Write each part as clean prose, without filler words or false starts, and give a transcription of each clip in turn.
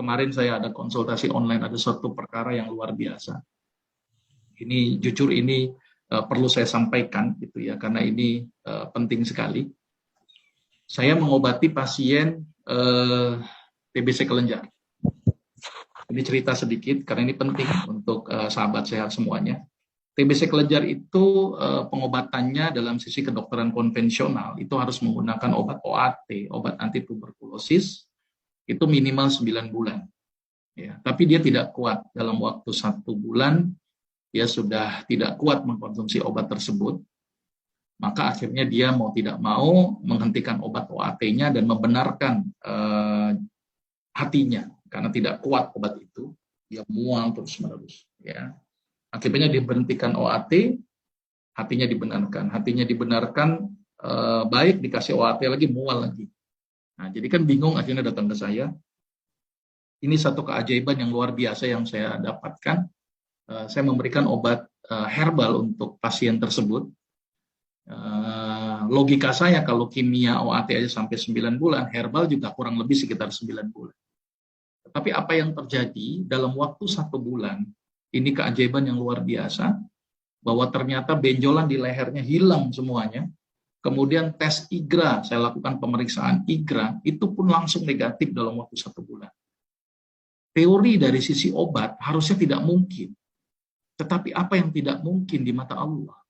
kemarin saya ada konsultasi online, ada suatu perkara yang luar biasa. Ini jujur ini perlu saya sampaikan gitu ya, karena ini penting sekali. Saya mengobati pasien TBC kelenjar. Ini cerita sedikit karena ini penting untuk sahabat sehat semuanya. TBC kelenjar itu pengobatannya dalam sisi kedokteran konvensional itu harus menggunakan obat OAT, obat anti tuberkulosis, itu minimal 9 bulan. Ya, tapi dia tidak kuat dalam waktu 1 bulan, dia sudah tidak kuat mengkonsumsi obat tersebut. Maka akhirnya dia mau tidak mau menghentikan obat OAT-nya dan membenarkan hatinya karena tidak kuat obat itu, dia mual terus-menerus. Ya. Akhirnya diberhentikan OAT, hatinya dibenarkan, baik dikasih OAT lagi, mual lagi. Nah, jadi kan bingung, akhirnya datang ke saya. Ini satu keajaiban yang luar biasa yang saya dapatkan. Saya memberikan obat herbal untuk pasien tersebut. Logika saya kalau kimia OAT aja sampai 9 bulan, herbal juga kurang lebih sekitar 9 bulan. Tapi apa yang terjadi dalam waktu 1 bulan, ini keajaiban yang luar biasa, bahwa ternyata benjolan di lehernya hilang semuanya. Kemudian tes IGRA, saya lakukan pemeriksaan IGRA, itu pun langsung negatif dalam waktu 1 bulan. Teori dari sisi obat harusnya tidak mungkin. Tetapi apa yang tidak mungkin di mata Allah?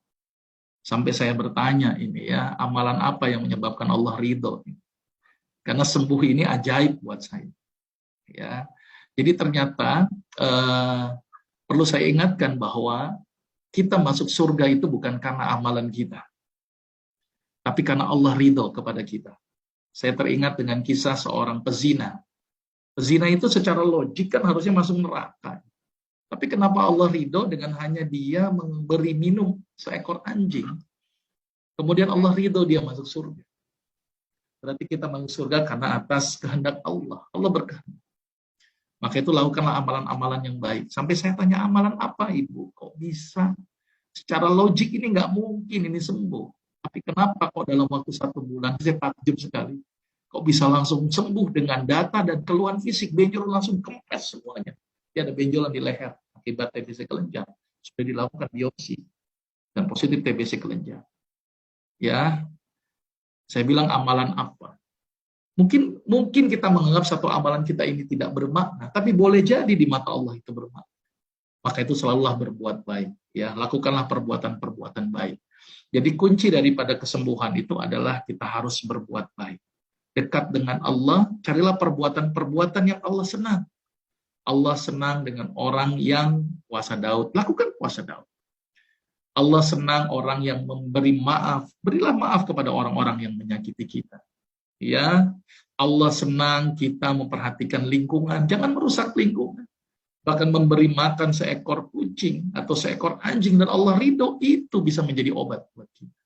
Sampai saya bertanya ini ya, amalan apa yang menyebabkan Allah ridho? Karena sembuh ini ajaib buat saya. Ya, jadi ternyata perlu saya ingatkan bahwa kita masuk surga itu bukan karena amalan kita, tapi karena Allah ridho kepada kita. Saya teringat dengan kisah seorang pezina. Pezina itu secara logik kan harusnya masuk neraka. Tapi kenapa Allah ridho dengan hanya dia memberi minum seekor anjing? Kemudian Allah ridho dia masuk surga. Berarti kita masuk surga karena atas kehendak Allah. Allah berkehendak. Maka itu lakukanlah amalan-amalan yang baik. Sampai saya tanya, amalan apa Ibu? Kok bisa? Secara logik ini nggak mungkin ini sembuh. Tapi kenapa kok dalam waktu 1 bulan, saya takjub sekali. Kok bisa langsung sembuh dengan data dan keluhan fisik, benjolan langsung kempes semuanya. Dia ada benjolan di leher akibat TBC kelenjar. Sudah dilakukan biopsi dan positif TBC kelenjar. Ya, saya bilang amalan apa? Mungkin kita menganggap satu amalan kita ini tidak bermakna, tapi boleh jadi di mata Allah itu bermakna. Maka itu selalulah berbuat baik, ya, lakukanlah perbuatan-perbuatan baik. Jadi kunci daripada kesembuhan itu adalah kita harus berbuat baik. Dekat dengan Allah, carilah perbuatan-perbuatan yang Allah senang. Allah senang dengan orang yang puasa Daud, lakukan puasa Daud. Allah senang orang yang memberi maaf, berilah maaf kepada orang-orang yang menyakiti kita. Ya, Allah senang kita memperhatikan lingkungan, jangan merusak lingkungan. Bahkan memberi makan seekor kucing atau seekor anjing dan Allah ridho, itu bisa menjadi obat buat kita.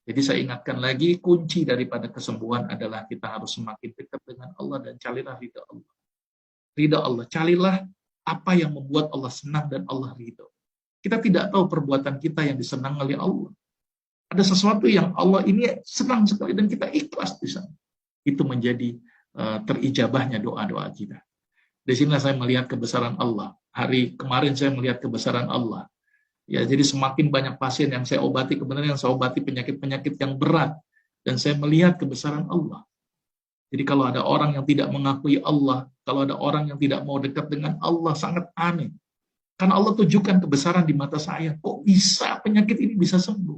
Jadi saya ingatkan lagi, kunci daripada kesembuhan adalah kita harus semakin dekat dengan Allah dan carilah ridho Allah. Ridho Allah, carilah apa yang membuat Allah senang dan Allah ridho. Kita tidak tahu perbuatan kita yang disenangi oleh Allah. Ada sesuatu yang Allah ini senang sekali dan kita ikhlas di sana. Itu menjadi terijabahnya doa-doa kita. Di sini saya melihat kebesaran Allah. Hari kemarin saya melihat kebesaran Allah. Ya, jadi semakin banyak pasien yang saya obati, kebenaran yang saya obati penyakit-penyakit yang berat. Dan saya melihat kebesaran Allah. Jadi kalau ada orang yang tidak mengakui Allah, kalau ada orang yang tidak mau dekat dengan Allah, sangat aneh. Karena Allah tunjukkan kebesaran di mata saya. Kok bisa penyakit ini bisa sembuh?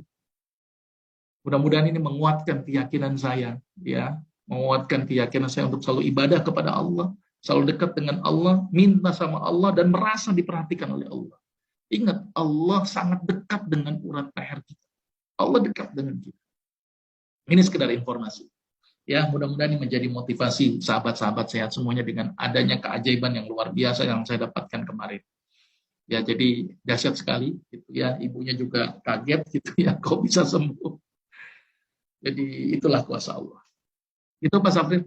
Mudah-mudahan ini menguatkan keyakinan saya, ya, menguatkan keyakinan saya untuk selalu ibadah kepada Allah, selalu dekat dengan Allah, minta sama Allah dan merasa diperhatikan oleh Allah. Ingat, Allah sangat dekat dengan urat leher kita. Allah dekat dengan kita. Ini sekedar informasi. Ya, mudah-mudahan ini menjadi motivasi sahabat-sahabat sehat semuanya dengan adanya keajaiban yang luar biasa yang saya dapatkan kemarin. Ya, jadi dahsyat sekali gitu ya, ibunya juga kaget gitu ya, kok bisa sembuh. Jadi itulah kuasa Allah. Itu Pak Safri.